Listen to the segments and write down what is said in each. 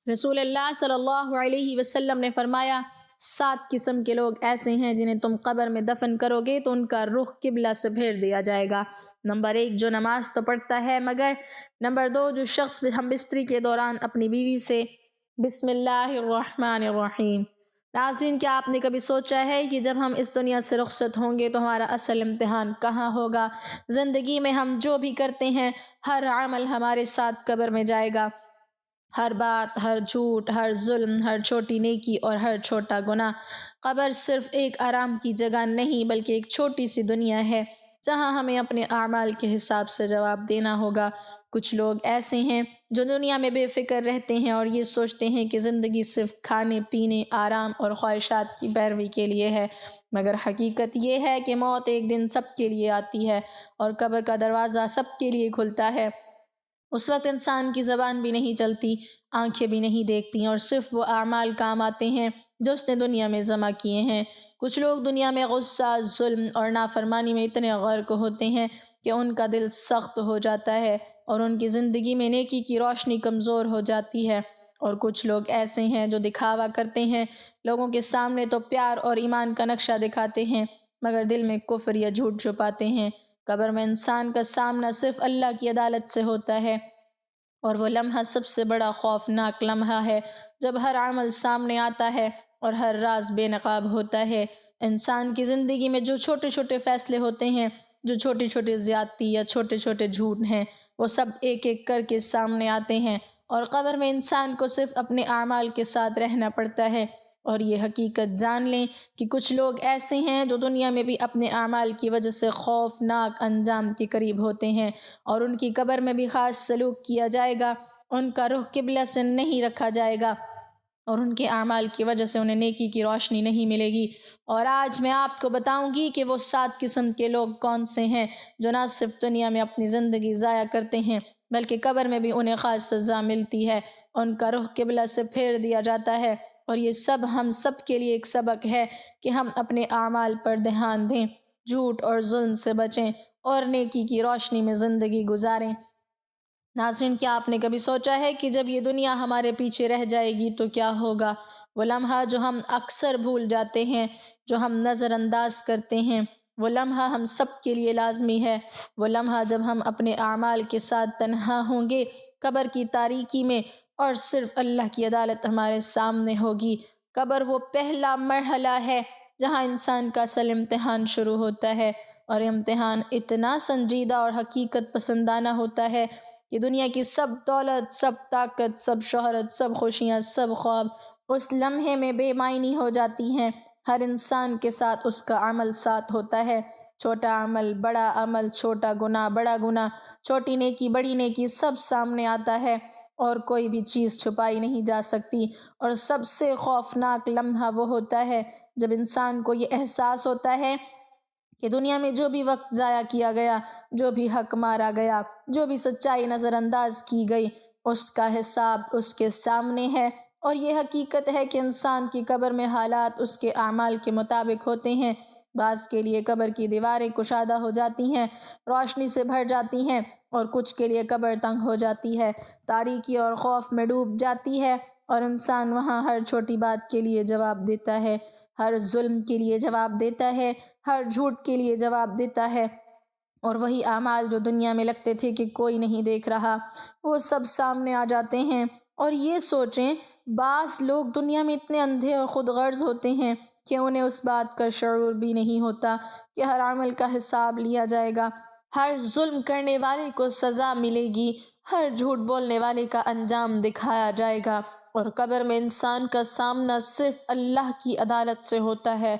رسول اللہ صلی اللہ علیہ وسلم نے فرمایا 7 قسم کے لوگ ایسے ہیں جنہیں تم قبر میں دفن کرو گے تو ان کا رخ قبلہ سے پھیر دیا جائے گا۔ نمبر 1 جو نماز تو پڑھتا ہے مگر نمبر 2 جو شخص ہم بستری کے دوران اپنی بیوی سے بسم اللہ الرحمن الرحیم۔ ناظرین، کیا آپ نے کبھی سوچا ہے کہ جب ہم اس دنیا سے رخصت ہوں گے تو ہمارا اصل امتحان کہاں ہوگا؟ زندگی میں ہم جو بھی کرتے ہیں ہر عمل ہمارے ساتھ قبر میں جائے گا۔ ہر بات، ہر جھوٹ، ہر ظلم، ہر چھوٹی نیکی اور ہر چھوٹا گناہ۔ قبر صرف ایک آرام کی جگہ نہیں بلکہ ایک چھوٹی سی دنیا ہے جہاں ہمیں اپنے اعمال کے حساب سے جواب دینا ہوگا۔ کچھ لوگ ایسے ہیں جو دنیا میں بے فکر رہتے ہیں اور یہ سوچتے ہیں کہ زندگی صرف کھانے پینے، آرام اور خواہشات کی پیروی کے لیے ہے، مگر حقیقت یہ ہے کہ موت ایک دن سب کے لیے آتی ہے اور قبر کا دروازہ سب کے لیے کھلتا ہے۔ اس وقت انسان کی زبان بھی نہیں چلتی، آنکھیں بھی نہیں دیکھتی اور صرف وہ اعمال کام آتے ہیں جو اس نے دنیا میں جمع کیے ہیں۔ کچھ لوگ دنیا میں غصہ، ظلم اور نافرمانی میں اتنے غرق ہوتے ہیں کہ ان کا دل سخت ہو جاتا ہے اور ان کی زندگی میں نیکی کی روشنی کمزور ہو جاتی ہے۔ اور کچھ لوگ ایسے ہیں جو دکھاوا کرتے ہیں، لوگوں کے سامنے تو پیار اور ایمان کا نقشہ دکھاتے ہیں مگر دل میں کفر یا جھوٹ چھپاتے ہیں۔ قبر میں انسان کا سامنا صرف اللہ کی عدالت سے ہوتا ہے اور وہ لمحہ سب سے بڑا خوفناک لمحہ ہے جب ہر عمل سامنے آتا ہے اور ہر راز بے نقاب ہوتا ہے۔ انسان کی زندگی میں جو چھوٹے چھوٹے فیصلے ہوتے ہیں، جو چھوٹی چھوٹی زیادتی یا چھوٹے چھوٹے جھوٹ ہیں، وہ سب ایک ایک کر کے سامنے آتے ہیں اور قبر میں انسان کو صرف اپنے اعمال کے ساتھ رہنا پڑتا ہے۔ اور یہ حقیقت جان لیں کہ کچھ لوگ ایسے ہیں جو دنیا میں بھی اپنے اعمال کی وجہ سے خوفناک انجام کے قریب ہوتے ہیں اور ان کی قبر میں بھی خاص سلوک کیا جائے گا۔ ان کا رخ قبلہ سے نہیں رکھا جائے گا اور ان کے اعمال کی وجہ سے انہیں نیکی کی روشنی نہیں ملے گی۔ اور آج میں آپ کو بتاؤں گی کہ وہ 7 قسم کے لوگ کون سے ہیں جو نہ صرف دنیا میں اپنی زندگی ضائع کرتے ہیں بلکہ قبر میں بھی انہیں خاص سزا ملتی ہے، ان کا رخ قبلہ سے پھیر دیا جاتا ہے۔ اور یہ سب ہم سب کے لیے ایک سبق ہے کہ ہم اپنے اعمال پر دھیان دیں، جھوٹ اور ظلم سے بچیں اور نیکی کی روشنی میں زندگی گزاریں۔ ناظرین، کیا آپ نے کبھی سوچا ہے کہ جب یہ دنیا ہمارے پیچھے رہ جائے گی تو کیا ہوگا؟ وہ لمحہ جو ہم اکثر بھول جاتے ہیں، جو ہم نظر انداز کرتے ہیں، وہ لمحہ ہم سب کے لیے لازمی ہے۔ وہ لمحہ جب ہم اپنے اعمال کے ساتھ تنہا ہوں گے قبر کی تاریکی میں اور صرف اللہ کی عدالت ہمارے سامنے ہوگی۔ قبر وہ پہلا مرحلہ ہے جہاں انسان کا اصل امتحان شروع ہوتا ہے اور امتحان اتنا سنجیدہ اور حقیقت پسندانہ ہوتا ہے کہ دنیا کی سب دولت، سب طاقت، سب شہرت، سب خوشیاں، سب خواب اس لمحے میں بے معنی ہو جاتی ہیں۔ ہر انسان کے ساتھ اس کا عمل ساتھ ہوتا ہے، چھوٹا عمل، بڑا عمل، چھوٹا گناہ، بڑا گناہ، چھوٹی نیکی، بڑی نیکی، سب سامنے آتا ہے اور کوئی بھی چیز چھپائی نہیں جا سکتی۔ اور سب سے خوفناک لمحہ وہ ہوتا ہے جب انسان کو یہ احساس ہوتا ہے کہ دنیا میں جو بھی وقت ضائع کیا گیا، جو بھی حق مارا گیا، جو بھی سچائی نظر انداز کی گئی، اس کا حساب اس کے سامنے ہے۔ اور یہ حقیقت ہے کہ انسان کی قبر میں حالات اس کے اعمال کے مطابق ہوتے ہیں۔ بعض کے لیے قبر کی دیواریں کشادہ ہو جاتی ہیں، روشنی سے بھر جاتی ہیں، اور کچھ کے لیے قبر تنگ ہو جاتی ہے، تاریکی اور خوف میں ڈوب جاتی ہے اور انسان وہاں ہر چھوٹی بات کے لیے جواب دیتا ہے، ہر ظلم کے لیے جواب دیتا ہے، ہر جھوٹ کے لیے جواب دیتا ہے، اور وہی اعمال جو دنیا میں لگتے تھے کہ کوئی نہیں دیکھ رہا، وہ سب سامنے آ جاتے ہیں۔ اور یہ سوچیں، بعض لوگ دنیا میں اتنے اندھے اور خود غرض ہوتے ہیں کہ انہیں اس بات کا شعور بھی نہیں ہوتا کہ ہر عمل کا حساب لیا جائے گا، ہر ظلم کرنے والے کو سزا ملے گی، ہر جھوٹ بولنے والے کا انجام دکھایا جائے گا، اور قبر میں انسان کا سامنا صرف اللہ کی عدالت سے ہوتا ہے۔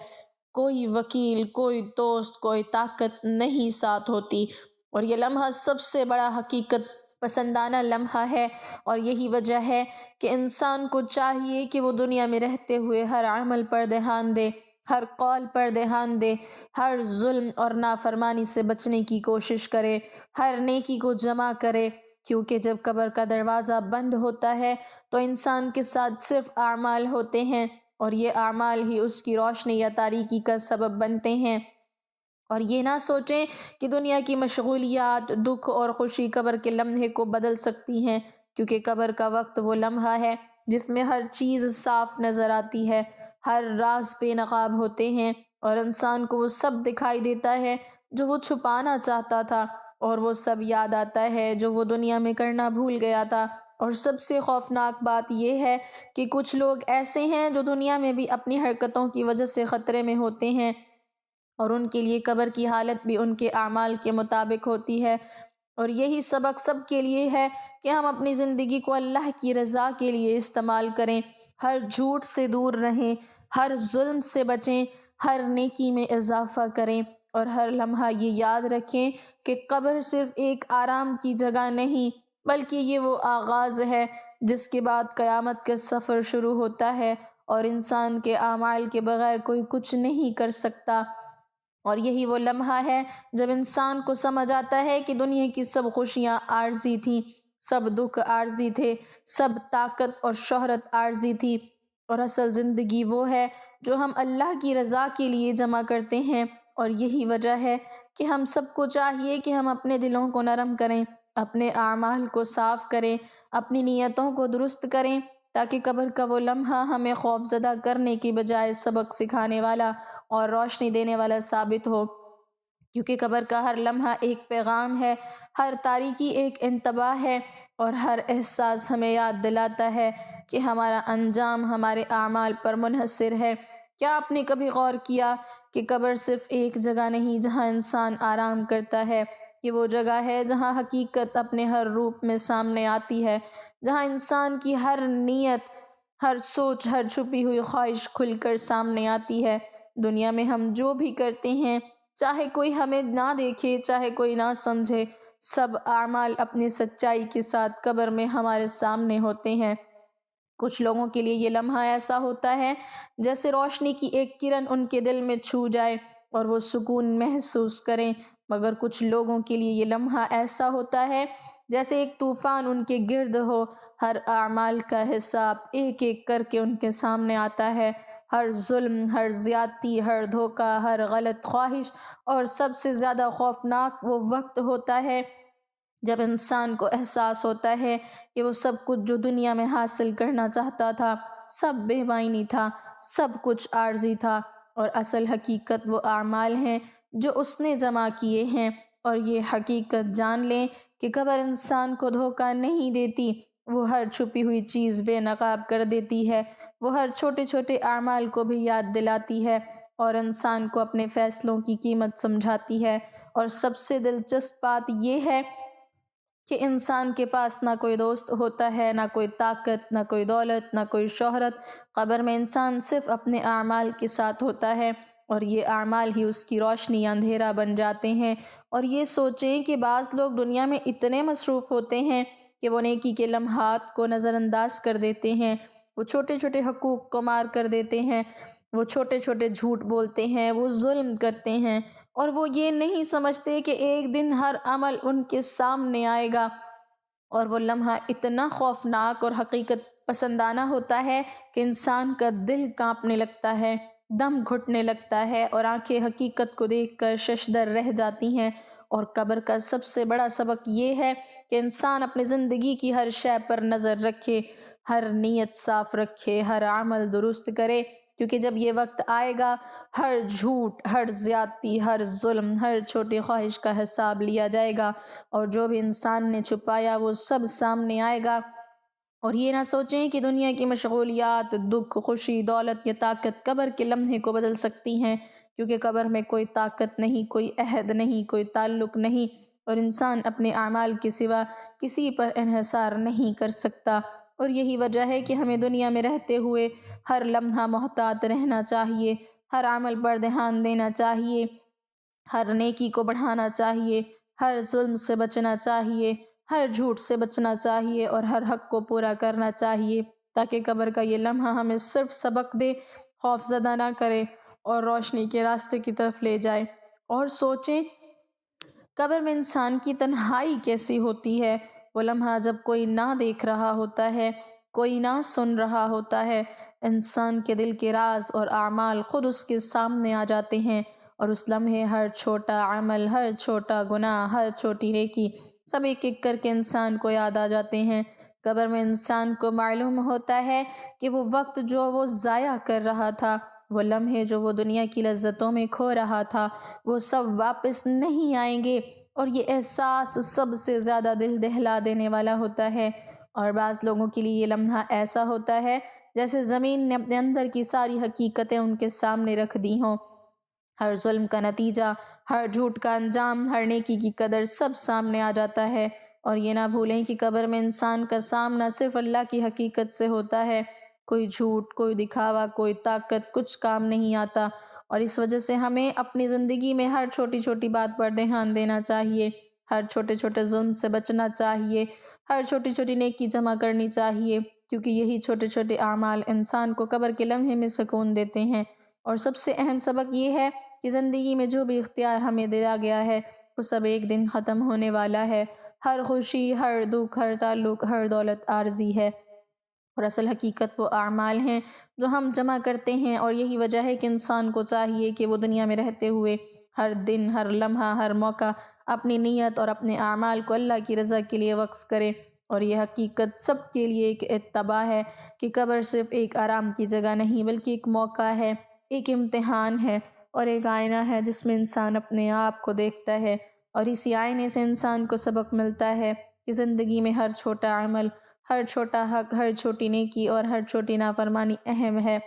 کوئی وکیل، کوئی دوست، کوئی طاقت نہیں ساتھ ہوتی، اور یہ لمحہ سب سے بڑا حقیقت پسندانہ لمحہ ہے۔ اور یہی وجہ ہے کہ انسان کو چاہیے کہ وہ دنیا میں رہتے ہوئے ہر عمل پر دھیان دے، ہر قول پر دھیان دے، ہر ظلم اور نافرمانی سے بچنے کی کوشش کرے، ہر نیکی کو جمع کرے، کیونکہ جب قبر کا دروازہ بند ہوتا ہے تو انسان کے ساتھ صرف اعمال ہوتے ہیں اور یہ اعمال ہی اس کی روشنی یا تاریکی کا سبب بنتے ہیں۔ اور یہ نہ سوچیں کہ دنیا کی مشغولیات، دکھ اور خوشی قبر کے لمحے کو بدل سکتی ہیں، کیونکہ قبر کا وقت وہ لمحہ ہے جس میں ہر چیز صاف نظر آتی ہے، ہر راز بے نقاب ہوتے ہیں، اور انسان کو وہ سب دکھائی دیتا ہے جو وہ چھپانا چاہتا تھا، اور وہ سب یاد آتا ہے جو وہ دنیا میں کرنا بھول گیا تھا۔ اور سب سے خوفناک بات یہ ہے کہ کچھ لوگ ایسے ہیں جو دنیا میں بھی اپنی حرکتوں کی وجہ سے خطرے میں ہوتے ہیں، اور ان کے لیے قبر کی حالت بھی ان کے اعمال کے مطابق ہوتی ہے۔ اور یہی سبق سب کے لیے ہے کہ ہم اپنی زندگی کو اللہ کی رضا کے لیے استعمال کریں، ہر جھوٹ سے دور رہیں، ہر ظلم سے بچیں، ہر نیکی میں اضافہ کریں، اور ہر لمحہ یہ یاد رکھیں کہ قبر صرف ایک آرام کی جگہ نہیں، بلکہ یہ وہ آغاز ہے جس کے بعد قیامت کا سفر شروع ہوتا ہے، اور انسان کے اعمال کے بغیر کوئی کچھ نہیں کر سکتا۔ اور یہی وہ لمحہ ہے جب انسان کو سمجھ آتا ہے کہ دنیا کی سب خوشیاں عارضی تھیں، سب دکھ عارضی تھے، سب طاقت اور شہرت عارضی تھی، اور اصل زندگی وہ ہے جو ہم اللہ کی رضا کے لیے جمع کرتے ہیں۔ اور یہی وجہ ہے کہ ہم سب کو چاہیے کہ ہم اپنے دلوں کو نرم کریں، اپنے اعمال کو صاف کریں، اپنی نیتوں کو درست کریں، تاکہ قبر کا وہ لمحہ ہمیں خوف زدہ کرنے کی بجائے سبق سکھانے والا اور روشنی دینے والا ثابت ہو، کیونکہ قبر کا ہر لمحہ ایک پیغام ہے، ہر تاریکی ایک انتباہ ہے، اور ہر احساس ہمیں یاد دلاتا ہے کہ ہمارا انجام ہمارے اعمال پر منحصر ہے۔ کیا آپ نے کبھی غور کیا کہ قبر صرف ایک جگہ نہیں جہاں انسان آرام کرتا ہے؟ یہ وہ جگہ ہے جہاں حقیقت اپنے ہر روپ میں سامنے آتی ہے، جہاں انسان کی ہر نیت، ہر سوچ، ہر چھپی ہوئی خواہش کھل کر سامنے آتی ہے۔ دنیا میں ہم جو بھی کرتے ہیں، چاہے کوئی ہمیں نہ دیکھے، چاہے کوئی نہ سمجھے، سب اعمال اپنی سچائی کے ساتھ قبر میں ہمارے سامنے ہوتے ہیں۔ کچھ لوگوں کے لیے یہ لمحہ ایسا ہوتا ہے جیسے روشنی کی ایک کرن ان کے دل میں چھو جائے اور وہ سکون محسوس کریں، مگر کچھ لوگوں کے لیے یہ لمحہ ایسا ہوتا ہے جیسے ایک طوفان ان کے گرد ہو، ہر اعمال کا حساب ایک ایک کر کے ان کے سامنے آتا ہے، ہر ظلم، ہر زیادتی، ہر دھوکہ، ہر غلط خواہش، اور سب سے زیادہ خوفناک وہ وقت ہوتا ہے جب انسان کو احساس ہوتا ہے کہ وہ سب کچھ جو دنیا میں حاصل کرنا چاہتا تھا سب بے معنی تھا، سب کچھ عارضی تھا، اور اصل حقیقت وہ اعمال ہیں جو اس نے جمع کیے ہیں۔ اور یہ حقیقت جان لیں کہ قبر انسان کو دھوکہ نہیں دیتی، وہ ہر چھپی ہوئی چیز بے نقاب کر دیتی ہے، وہ ہر چھوٹے چھوٹے اعمال کو بھی یاد دلاتی ہے، اور انسان کو اپنے فیصلوں کی قیمت سمجھاتی ہے۔ اور سب سے دلچسپ بات یہ ہے کہ انسان کے پاس نہ کوئی دوست ہوتا ہے، نہ کوئی طاقت، نہ کوئی دولت، نہ کوئی شہرت۔ قبر میں انسان صرف اپنے اعمال کے ساتھ ہوتا ہے، اور یہ اعمال ہی اس کی روشنی یا اندھیرا بن جاتے ہیں۔ اور یہ سوچیں کہ بعض لوگ دنیا میں اتنے مصروف ہوتے ہیں کہ وہ نیکی کے لمحات کو نظر انداز کر دیتے ہیں، وہ چھوٹے چھوٹے حقوق کو مار کر دیتے ہیں، وہ چھوٹے چھوٹے جھوٹ بولتے ہیں، وہ ظلم کرتے ہیں، اور وہ یہ نہیں سمجھتے کہ ایک دن ہر عمل ان کے سامنے آئے گا، اور وہ لمحہ اتنا خوفناک اور حقیقت پسندانہ ہوتا ہے کہ انسان کا دل کانپنے لگتا ہے، دم گھٹنے لگتا ہے، اور آنکھیں حقیقت کو دیکھ کر ششدر رہ جاتی ہیں۔ اور قبر کا سب سے بڑا سبق یہ ہے کہ انسان اپنی زندگی کی ہر شے پر نظر رکھے، ہر نیت صاف رکھے، ہر عمل درست کرے، کیونکہ جب یہ وقت آئے گا ہر جھوٹ، ہر زیادتی، ہر ظلم، ہر چھوٹی خواہش کا حساب لیا جائے گا، اور جو بھی انسان نے چھپایا وہ سب سامنے آئے گا۔ اور یہ نہ سوچیں کہ دنیا کی مشغولیات، دکھ، خوشی، دولت یا طاقت قبر کے لمحے کو بدل سکتی ہیں، کیونکہ قبر میں کوئی طاقت نہیں، کوئی عہد نہیں، کوئی تعلق نہیں، اور انسان اپنے اعمال کے سوا کسی پر انحصار نہیں کر سکتا۔ اور یہی وجہ ہے کہ ہمیں دنیا میں رہتے ہوئے ہر لمحہ محتاط رہنا چاہیے، ہر عمل پر دھیان دینا چاہیے، ہر نیکی کو بڑھانا چاہیے، ہر ظلم سے بچنا چاہیے، ہر جھوٹ سے بچنا چاہیے، اور ہر حق کو پورا کرنا چاہیے، تاکہ قبر کا یہ لمحہ ہمیں صرف سبق دے، خوف زدہ نہ کرے، اور روشنی کے راستے کی طرف لے جائے۔ اور سوچیں قبر میں انسان کی تنہائی کیسی ہوتی ہے، وہ لمحہ جب کوئی نہ دیکھ رہا ہوتا ہے، کوئی نہ سن رہا ہوتا ہے، انسان کے دل کے راز اور اعمال خود اس کے سامنے آ جاتے ہیں، اور اس لمحے ہر چھوٹا عمل، ہر چھوٹا گناہ، ہر چھوٹی نیکی، سب ایک ایک کر کے انسان کو یاد آ جاتے ہیں۔ قبر میں انسان کو معلوم ہوتا ہے کہ وہ وقت جو وہ ضائع کر رہا تھا، وہ لمحے جو وہ دنیا کی لذتوں میں کھو رہا تھا، وہ سب واپس نہیں آئیں گے، اور یہ احساس سب سے زیادہ دل دہلا دینے والا ہوتا ہے۔ اور بعض لوگوں کے لیے یہ لمحہ ایسا ہوتا ہے جیسے زمین نے اپنے اندر کی ساری حقیقتیں ان کے سامنے رکھ دی ہوں۔ ہر ظلم کا نتیجہ، ہر جھوٹ کا انجام، ہر نیکی کی قدر سب سامنے آ جاتا ہے۔ اور یہ نہ بھولیں کہ قبر میں انسان کا سامنا صرف اللہ کی حقیقت سے ہوتا ہے۔ کوئی جھوٹ، کوئی دکھاوا، کوئی طاقت کچھ کام نہیں آتا، اور اس وجہ سے ہمیں اپنی زندگی میں ہر چھوٹی چھوٹی بات پر دھیان دینا چاہیے، ہر چھوٹے چھوٹے ظلم سے بچنا چاہیے، ہر چھوٹی چھوٹی نیکی جمع کرنی چاہیے، کیونکہ یہی چھوٹے چھوٹے اعمال انسان کو قبر کے لمحے میں سکون دیتے ہیں۔ اور سب سے اہم سبق یہ ہے کہ زندگی میں جو بھی اختیار ہمیں دیا گیا ہے وہ سب ایک دن ختم ہونے والا ہے۔ ہر خوشی، ہر دکھ، ہر تعلق، ہر دولت عارضی ہے، اور اصل حقیقت وہ اعمال ہیں جو ہم جمع کرتے ہیں۔ اور یہی وجہ ہے کہ انسان کو چاہیے کہ وہ دنیا میں رہتے ہوئے ہر دن، ہر لمحہ، ہر موقع اپنی نیت اور اپنے اعمال کو اللہ کی رضا کے لیے وقف کرے۔ اور یہ حقیقت سب کے لیے ایک اتباع ہے کہ قبر صرف ایک آرام کی جگہ نہیں بلکہ ایک موقع ہے، ایک امتحان ہے، اور ایک آئینہ ہے جس میں انسان اپنے آپ کو دیکھتا ہے، اور اسی آئینے سے انسان کو سبق ملتا ہے کہ زندگی میں ہر چھوٹا عمل، ہر چھوٹا حق، ہر چھوٹی نیکی اور ہر چھوٹی نافرمانی اہم ہے،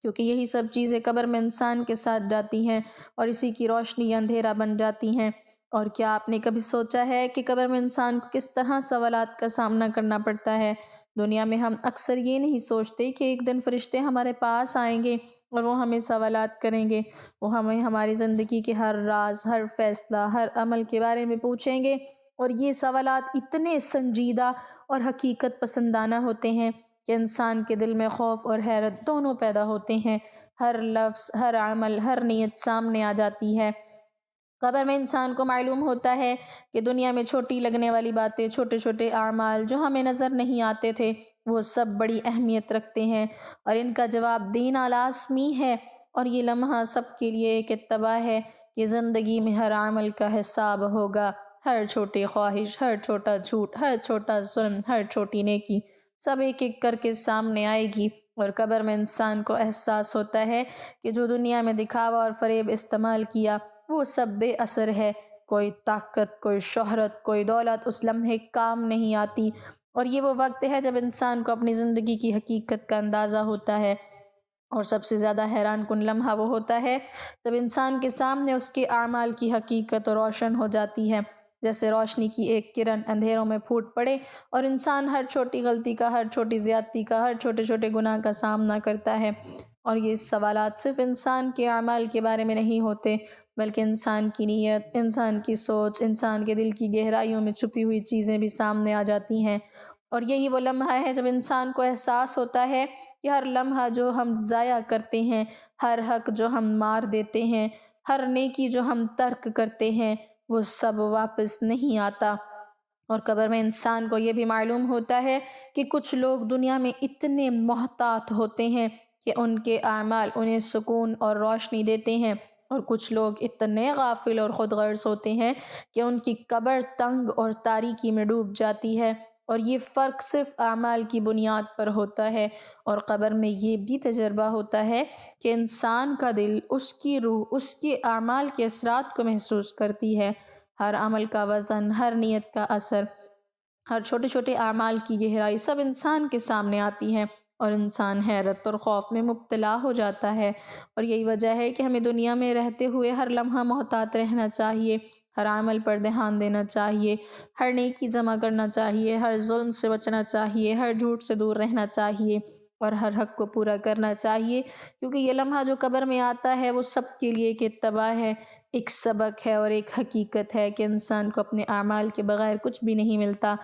کیونکہ یہی سب چیزیں قبر میں انسان کے ساتھ جاتی ہیں اور اسی کی روشنی یا اندھیرا بن جاتی ہیں۔ اور کیا آپ نے کبھی سوچا ہے کہ قبر میں انسان کو کس طرح سوالات کا سامنا کرنا پڑتا ہے؟ دنیا میں ہم اکثر یہ نہیں سوچتے کہ ایک دن فرشتے ہمارے پاس آئیں گے اور وہ ہمیں سوالات کریں گے، وہ ہمیں ہماری زندگی کے ہر راز، ہر فیصلہ، ہر عمل کے بارے میں پوچھیں گے، اور یہ سوالات اتنے سنجیدہ اور حقیقت پسندانہ ہوتے ہیں کہ انسان کے دل میں خوف اور حیرت دونوں پیدا ہوتے ہیں۔ ہر لفظ، ہر عمل، ہر نیت سامنے آ جاتی ہے۔ قبر میں انسان کو معلوم ہوتا ہے کہ دنیا میں چھوٹی لگنے والی باتیں، چھوٹے چھوٹے اعمال جو ہمیں نظر نہیں آتے تھے، وہ سب بڑی اہمیت رکھتے ہیں، اور ان کا جواب دینا لازمی ہے۔ اور یہ لمحہ سب کے لیے ایک اتباع ہے کہ زندگی میں ہر عمل کا حساب ہوگا، ہر چھوٹی خواہش، ہر چھوٹا جھوٹ، ہر چھوٹا ظلم، ہر چھوٹی نیکی سب ایک ایک کر کے سامنے آئے گی۔ اور قبر میں انسان کو احساس ہوتا ہے کہ جو دنیا میں دکھاوا اور فریب استعمال کیا وہ سب بے اثر ہے، کوئی طاقت، کوئی شہرت، کوئی دولت اس لمحے کام نہیں آتی۔ اور یہ وہ وقت ہے جب انسان کو اپنی زندگی کی حقیقت کا اندازہ ہوتا ہے، اور سب سے زیادہ حیران کن لمحہ وہ ہوتا ہے جب انسان کے سامنے اس کے اعمال کی حقیقت روشن ہو جاتی ہے، جیسے روشنی کی ایک کرن اندھیروں میں پھوٹ پڑے اور انسان ہر چھوٹی غلطی کا، ہر چھوٹی زیادتی کا، ہر چھوٹے چھوٹے گناہ کا سامنا کرتا ہے۔ اور یہ سوالات صرف انسان کے اعمال کے بارے میں نہیں ہوتے، بلکہ انسان کی نیت، انسان کی سوچ، انسان کے دل کی گہرائیوں میں چھپی ہوئی چیزیں بھی سامنے آ جاتی ہیں۔ اور یہی وہ لمحہ ہے جب انسان کو احساس ہوتا ہے کہ ہر لمحہ جو ہم ضائع کرتے ہیں، ہر حق جو ہم مار دیتے ہیں، ہر نیکی جو ہم ترک کرتے ہیں، وہ سب واپس نہیں آتا۔ اور قبر میں انسان کو یہ بھی معلوم ہوتا ہے کہ کچھ لوگ دنیا میں اتنے محتاط ہوتے ہیں کہ ان کے اعمال انہیں سکون اور روشنی دیتے ہیں، اور کچھ لوگ اتنے غافل اور خود غرض ہوتے ہیں کہ ان کی قبر تنگ اور تاریکی میں ڈوب جاتی ہے۔ اور یہ فرق صرف اعمال کی بنیاد پر ہوتا ہے۔ اور قبر میں یہ بھی تجربہ ہوتا ہے کہ انسان کا دل، اس کی روح، اس کے اعمال کے اثرات کو محسوس کرتی ہے۔ ہر عمل کا وزن، ہر نیت کا اثر، ہر چھوٹے چھوٹے اعمال کی گہرائی سب انسان کے سامنے آتی ہے، اور انسان حیرت اور خوف میں مبتلا ہو جاتا ہے۔ اور یہی وجہ ہے کہ ہمیں دنیا میں رہتے ہوئے ہر لمحہ محتاط رہنا چاہیے، ہر عمل پر دھیان دینا چاہیے، ہر نیکی جمع کرنا چاہیے، ہر ظلم سے بچنا چاہیے، ہر جھوٹ سے دور رہنا چاہیے، اور ہر حق کو پورا کرنا چاہیے، کیونکہ یہ لمحہ جو قبر میں آتا ہے وہ سب کے لیے ایک اتباع ہے، ایک سبق ہے، اور ایک حقیقت ہے کہ انسان کو اپنے اعمال کے بغیر کچھ بھی نہیں ملتا۔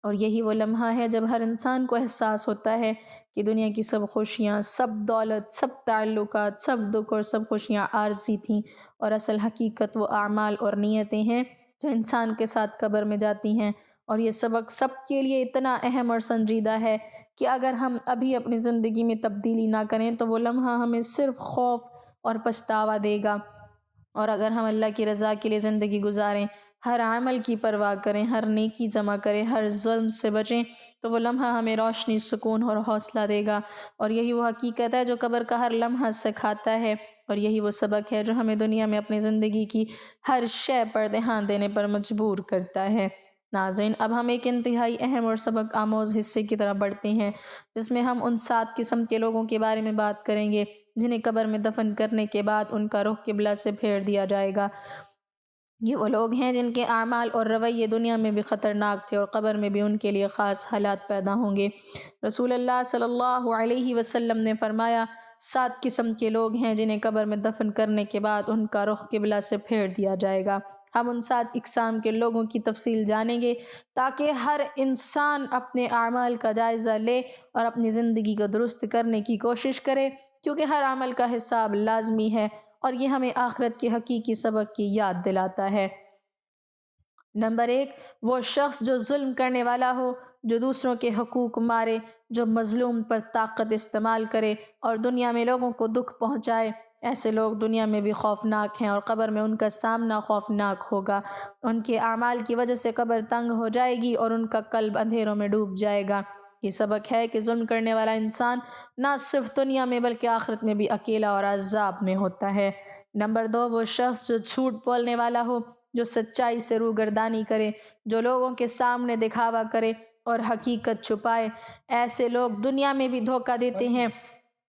اور یہی وہ لمحہ ہے جب ہر انسان کو احساس ہوتا ہے کہ دنیا کی سب خوشیاں، سب دولت، سب تعلقات، سب دکھ اور سب خوشیاں عارضی تھیں، اور اصل حقیقت وہ اعمال اور نیتیں ہیں جو انسان کے ساتھ قبر میں جاتی ہیں۔ اور یہ سبق سب کے لیے اتنا اہم اور سنجیدہ ہے کہ اگر ہم ابھی اپنی زندگی میں تبدیلی نہ کریں تو وہ لمحہ ہمیں صرف خوف اور پچھتاوا دے گا، اور اگر ہم اللہ کی رضا کے لیے زندگی گزاریں، ہر عمل کی پرواہ کریں، ہر نیکی جمع کریں، ہر ظلم سے بچیں، تو وہ لمحہ ہمیں روشنی، سکون اور حوصلہ دے گا۔ اور یہی وہ حقیقت ہے جو قبر کا ہر لمحہ سکھاتا ہے، اور یہی وہ سبق ہے جو ہمیں دنیا میں اپنی زندگی کی ہر شے پر دھیان دینے پر مجبور کرتا ہے۔ ناظرین، اب ہم ایک انتہائی اہم اور سبق آموز حصے کی طرف بڑھتے ہیں، جس میں ہم ان 7 قسم کے لوگوں کے بارے میں بات کریں گے جنہیں قبر میں دفن کرنے کے بعد ان کا رخ قبلہ سے پھیر دیا جائے گا۔ یہ وہ لوگ ہیں جن کے اعمال اور رویے دنیا میں بھی خطرناک تھے، اور قبر میں بھی ان کے لیے خاص حالات پیدا ہوں گے۔ رسول اللہ صلی اللہ علیہ وسلم نے فرمایا، 7 قسم کے لوگ ہیں جنہیں قبر میں دفن کرنے کے بعد ان کا رخ قبلہ سے پھیر دیا جائے گا۔ ہم ان 7 اقسام کے لوگوں کی تفصیل جانیں گے تاکہ ہر انسان اپنے اعمال کا جائزہ لے اور اپنی زندگی کو درست کرنے کی کوشش کرے، کیونکہ ہر عمل کا حساب لازمی ہے، اور یہ ہمیں آخرت کے حقیقی سبق کی یاد دلاتا ہے۔ نمبر 1، وہ شخص جو ظلم کرنے والا ہو، جو دوسروں کے حقوق مارے، جو مظلوم پر طاقت استعمال کرے اور دنیا میں لوگوں کو دکھ پہنچائے۔ ایسے لوگ دنیا میں بھی خوفناک ہیں، اور قبر میں ان کا سامنا خوفناک ہوگا۔ ان کے اعمال کی وجہ سے قبر تنگ ہو جائے گی اور ان کا قلب اندھیروں میں ڈوب جائے گا۔ یہ سبق ہے کہ ظلم کرنے والا انسان نہ صرف دنیا میں بلکہ آخرت میں بھی اکیلا اور عذاب میں ہوتا ہے۔ نمبر 2، وہ شخص جو جھوٹ بولنے والا ہو، جو سچائی سے روگردانی کرے، جو لوگوں کے سامنے دکھاوا کرے اور حقیقت چھپائے۔ ایسے لوگ دنیا میں بھی دھوکہ دیتے ہیں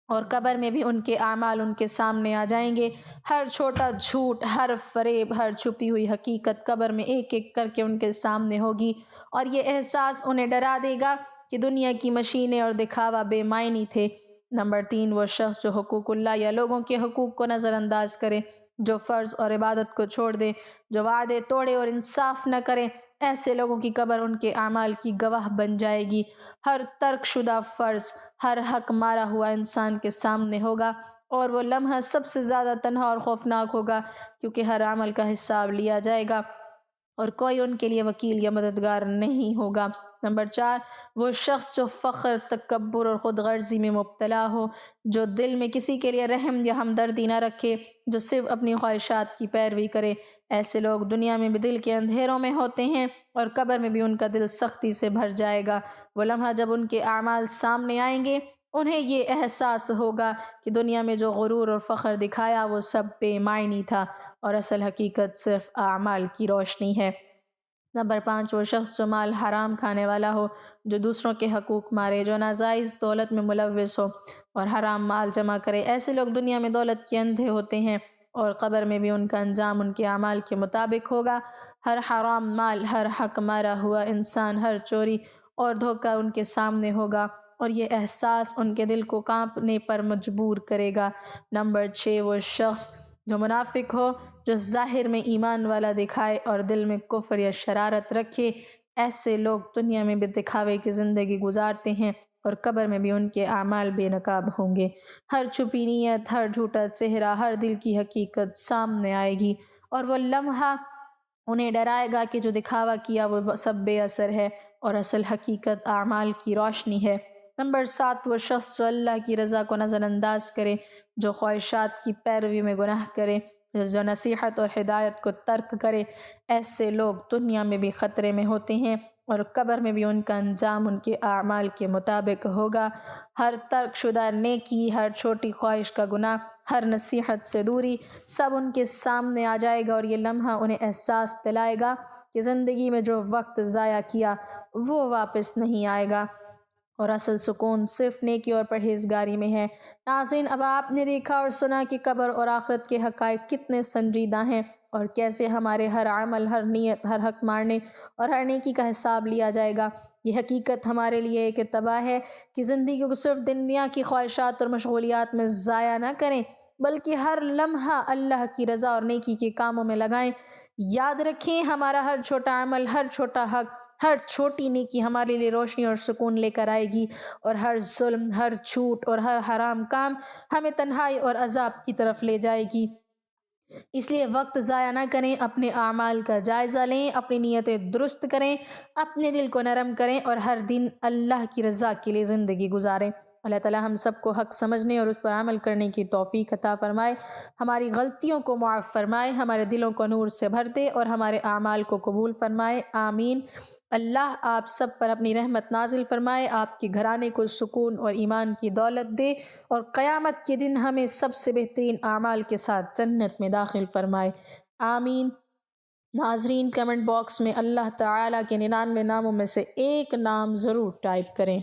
اور قبر میں بھی ان کے اعمال ان کے سامنے آ جائیں گے۔ ہر چھوٹا جھوٹ، ہر فریب، ہر چھپی ہوئی حقیقت قبر میں ایک ایک کر کے ان کے سامنے ہوگی، اور یہ احساس انہیں ڈرا دے گا کہ دنیا کی مشینیں اور دکھاوا بے معنی تھے۔ نمبر 3، وہ شخص جو حقوق اللہ یا لوگوں کے حقوق کو نظر انداز کرے، جو فرض اور عبادت کو چھوڑ دے، جو وعدے توڑے اور انصاف نہ کرے۔ ایسے لوگوں کی قبر ان کے اعمال کی گواہ بن جائے گی۔ ہر ترک شدہ فرض، ہر حق مارا ہوا انسان کے سامنے ہوگا، اور وہ لمحہ سب سے زیادہ تنہا اور خوفناک ہوگا، کیونکہ ہر عمل کا حساب لیا جائے گا اور کوئی ان کے لیے وکیل یا مددگار نہیں ہوگا۔ نمبر 4، وہ شخص جو فخر، تکبر اور خود غرضی میں مبتلا ہو، جو دل میں کسی کے لیے رحم یا ہمدردی نہ رکھے، جو صرف اپنی خواہشات کی پیروی کرے۔ ایسے لوگ دنیا میں بھی دل کے اندھیروں میں ہوتے ہیں، اور قبر میں بھی ان کا دل سختی سے بھر جائے گا۔ وہ لمحہ جب ان کے اعمال سامنے آئیں گے، انہیں یہ احساس ہوگا کہ دنیا میں جو غرور اور فخر دکھایا وہ سب بے معنی تھا، اور اصل حقیقت صرف اعمال کی روشنی ہے۔ نمبر 5، وہ شخص جو مال حرام کھانے والا ہو، جو دوسروں کے حقوق مارے، جو ناجائز دولت میں ملوث ہو اور حرام مال جمع کرے۔ ایسے لوگ دنیا میں دولت کے اندھے ہوتے ہیں، اور قبر میں بھی ان کا انجام ان کے اعمال کے مطابق ہوگا۔ ہر حرام مال، ہر حق مارا ہوا انسان، ہر چوری اور دھوکہ ان کے سامنے ہوگا، اور یہ احساس ان کے دل کو کانپنے پر مجبور کرے گا۔ نمبر 6، وہ شخص جو منافق ہو، جو ظاہر میں ایمان والا دکھائے اور دل میں کفر یا شرارت رکھے۔ ایسے لوگ دنیا میں بھی دکھاوے کی زندگی گزارتے ہیں، اور قبر میں بھی ان کے اعمال بے نقاب ہوں گے۔ ہر چھپی نیت، ہر جھوٹا چہرہ، ہر دل کی حقیقت سامنے آئے گی، اور وہ لمحہ انہیں ڈرائے گا کہ جو دکھاوا کیا وہ سب بے اثر ہے، اور اصل حقیقت اعمال کی روشنی ہے۔ نمبر 7، وہ شخص جو اللہ کی رضا کو نظر انداز کرے، جو خواہشات کی پیروی میں گناہ کرے، جو نصیحت اور ہدایت کو ترک کرے۔ ایسے لوگ دنیا میں بھی خطرے میں ہوتے ہیں، اور قبر میں بھی ان کا انجام ان کے اعمال کے مطابق ہوگا۔ ہر ترک شدہ نیکی، ہر چھوٹی خواہش کا گناہ، ہر نصیحت سے دوری، سب ان کے سامنے آ جائے گا، اور یہ لمحہ انہیں احساس دلائے گا کہ زندگی میں جو وقت ضائع کیا وہ واپس نہیں آئے گا، اور اصل سکون صرف نیکی اور پرہیزگاری میں ہے۔ ناظرین، اب آپ نے دیکھا اور سنا کہ قبر اور آخرت کے حقائق کتنے سنجیدہ ہیں، اور کیسے ہمارے ہر عمل، ہر نیت، ہر حق مارنے اور ہر نیکی کا حساب لیا جائے گا۔ یہ حقیقت ہمارے لیے ایک اتباع ہے کہ زندگی کو صرف دنیا کی خواہشات اور مشغولیات میں ضائع نہ کریں، بلکہ ہر لمحہ اللہ کی رضا اور نیکی کے کاموں میں لگائیں۔ یاد رکھیں، ہمارا ہر چھوٹا عمل، ہر چھوٹا حق، ہر چھوٹی نیکی ہمارے لیے روشنی اور سکون لے کر آئے گی، اور ہر ظلم، ہر جھوٹ اور ہر حرام کام ہمیں تنہائی اور عذاب کی طرف لے جائے گی۔ اس لیے وقت ضائع نہ کریں، اپنے اعمال کا جائزہ لیں، اپنی نیتیں درست کریں، اپنے دل کو نرم کریں، اور ہر دن اللہ کی رضا کے لیے زندگی گزاریں۔ اللہ تعالی ہم سب کو حق سمجھنے اور اس پر عمل کرنے کی توفیق عطا فرمائے، ہماری غلطیوں کو معاف فرمائے، ہمارے دلوں کو نور سے بھر دے اور ہمارے اعمال کو قبول فرمائے، آمین۔ اللہ آپ سب پر اپنی رحمت نازل فرمائے، آپ کے گھرانے کو سکون اور ایمان کی دولت دے اور قیامت کے دن ہمیں سب سے بہترین اعمال کے ساتھ جنت میں داخل فرمائے، آمین۔ ناظرین کمنٹ باکس میں اللہ تعالیٰ کے 99 ناموں میں سے ایک نام ضرور ٹائپ کریں۔